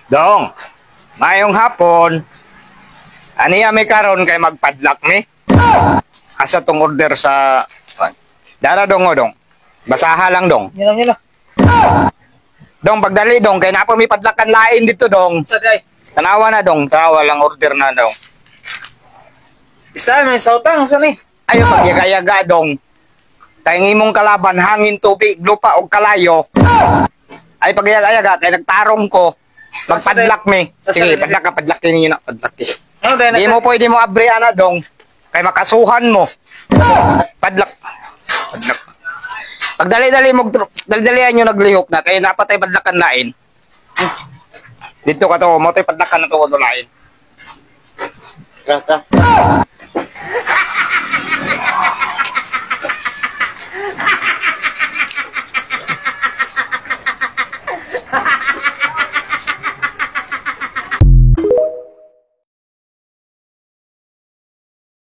Dong, mayong hapon. Aniya may karon kay magpadlak mi. Asa tong order sa Dara dong o dong. Basaha lang dong. Yan lang. Dong pagdali dong kay napa mi padlakan lain dito dong. Saday. Tanawa na dong, tanawa lang order na dong. Isa may sautang sa ni. Ayo pagyaga-yaga dong. Kay ngimong kalaban hangin, tubig, lupa og kalayo. Ay pagyaga-yaga kay nagtarong ko. Magpadlak mi. Sige, padlak ninyo na padlak. Ano dai na? Di mo pwede mo abri ana dong. Kay makasuhan mo. Padlak. Pagdali-dali mo dali-dalian nyo naglihok na kay napatay padlakan lain. Dito ka to, mo tay padlakan na to ko lain. Rata.